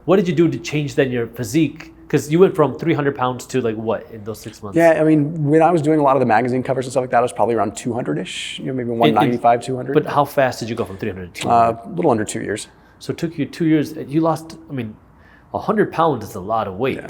what did you do to change then your physique? Because you went from 300 pounds to like what in those 6 months? Yeah, I mean, when I was doing a lot of the magazine covers and stuff like that, I was probably around 200-ish, maybe 195, 200. But how fast did you go from 300 to 200? A little under 2 years. So it took you 2 years. You lost, 100 pounds is a lot of weight. Yeah.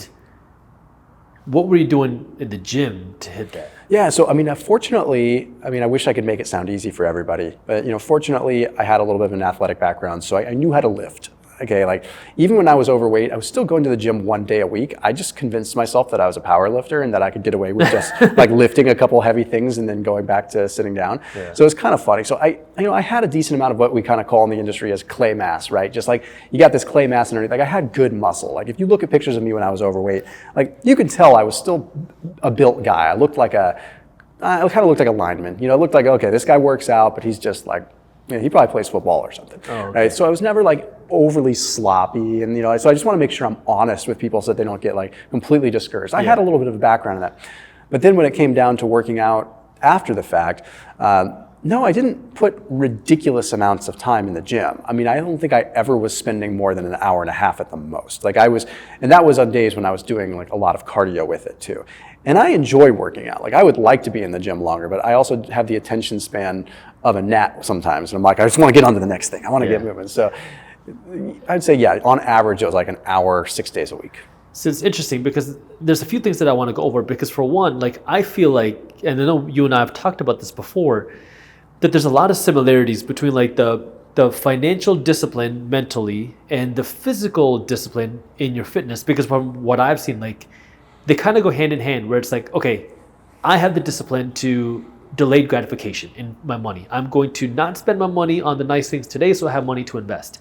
What were you doing in the gym to hit that? Yeah, so fortunately, I wish I could make it sound easy for everybody, but fortunately, I had a little bit of an athletic background, so I knew how to lift. Okay, like even when I was overweight, I was still going to the gym 1 day a week. I just convinced myself that I was a power lifter and that I could get away with just like lifting a couple heavy things and then going back to sitting down. Yeah. So it's kind of funny. So I had a decent amount of what we kind of call in the industry as clay mass, right? Just like you got this clay mass underneath. Like I had good muscle. Like if you look at pictures of me when I was overweight, like you can tell I was still a built guy. I kind of looked like a lineman. It looked like, okay, this guy works out, but he's just like, he probably plays football or something, right? So I was never like overly sloppy, and so I just want to make sure I'm honest with people so that they don't get like completely discouraged. I had a little bit of a background in that, but then when it came down to working out after the fact, no, I didn't put ridiculous amounts of time in the gym. I don't think I ever was spending more than an hour and a half at the most. Like and that was on days when I was doing like a lot of cardio with it too. And I enjoy working out. Like I would like to be in the gym longer, but I also have the attention span of a gnat sometimes. And I'm like, I just want to get on to the next thing. I want to get moving. So I'd say, on average, it was like an hour, 6 days a week. So it's interesting because there's a few things that I want to go over, because for one, like I feel like, and I know you and I have talked about this before, that there's a lot of similarities between like the financial discipline mentally and the physical discipline in your fitness, because from what I've seen, like they kind of go hand in hand, where it's like, okay, I have the discipline to delayed gratification in my money. I'm going to not spend my money on the nice things today, so I have money to invest.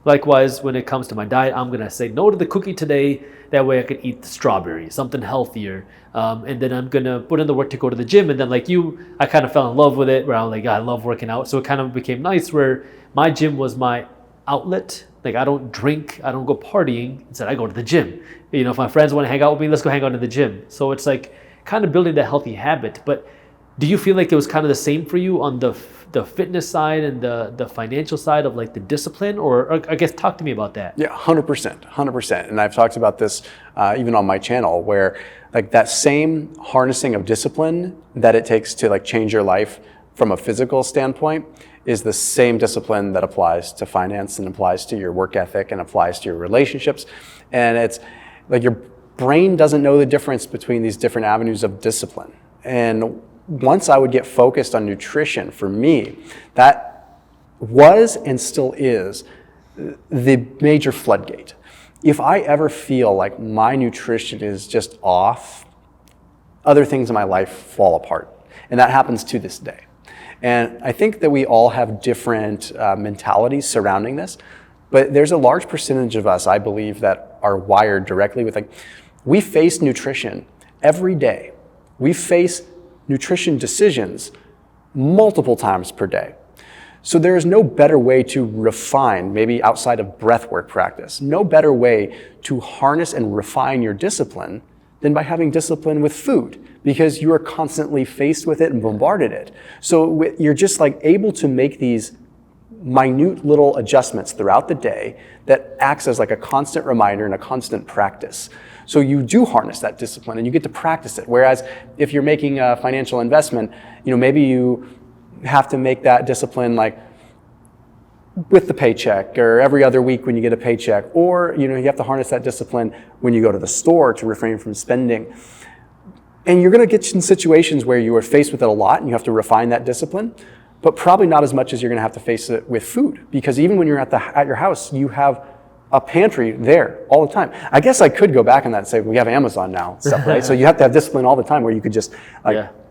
Likewise, when it comes to my diet, I'm going to say no to the cookie today. That way I could eat the strawberry, something healthier. And then I'm going to put in the work to go to the gym. And then like you, I kind of fell in love with it, where I'm like, I love working out. So it kind of became nice where my gym was my outlet. Like I don't drink, I don't go partying. Instead, I go to the gym. If my friends want to hang out with me, let's go hang out in the gym. So it's like kind of building that healthy habit. But do you feel like it was kind of the same for you on the fitness side and the financial side of like the discipline? Or I guess talk to me about that. Yeah, 100%. And I've talked about this even on my channel, where like that same harnessing of discipline that it takes to like change your life from a physical standpoint is the same discipline that applies to finance and applies to your work ethic and applies to your relationships. And it's like your brain doesn't know the difference between these different avenues of discipline. And once I would get focused on nutrition, for me, that was and still is the major floodgate. If I ever feel like my nutrition is just off, other things in my life fall apart. And that happens to this day. And I think that we all have different mentalities surrounding this, but there's a large percentage of us, I believe, that are wired directly with like, we face nutrition every day. We face nutrition decisions multiple times per day. So there is no better way to refine, maybe outside of breathwork practice, no better way to harness and refine your discipline than by having discipline with food, because you are constantly faced with it and bombarded it. So you're just like able to make these minute little adjustments throughout the day that acts as like a constant reminder and a constant practice. So you do harness that discipline and you get to practice it. Whereas if you're making a financial investment, maybe you have to make that discipline like with the paycheck or every other week when you get a paycheck, or you have to harness that discipline when you go to the store to refrain from spending. And you're going to get in situations where you are faced with it a lot and you have to refine that discipline, but probably not as much as you're going to have to face it with food, because even when you're at your house, you have a pantry there all the time. I guess I could go back on that and say we have Amazon now, stuff, right? So you have to have discipline all the time where you could just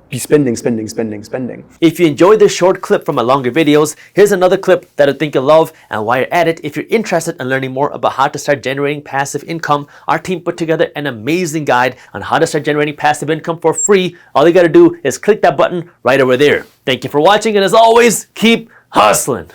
be spending. If you enjoyed this short clip from my longer videos, here's another clip that I think you'll love. And while you're at it, if you're interested in learning more about how to start generating passive income, our team put together an amazing guide on how to start generating passive income for free. All you gotta do is click that button right over there. Thank you for watching, and as always, keep hustling.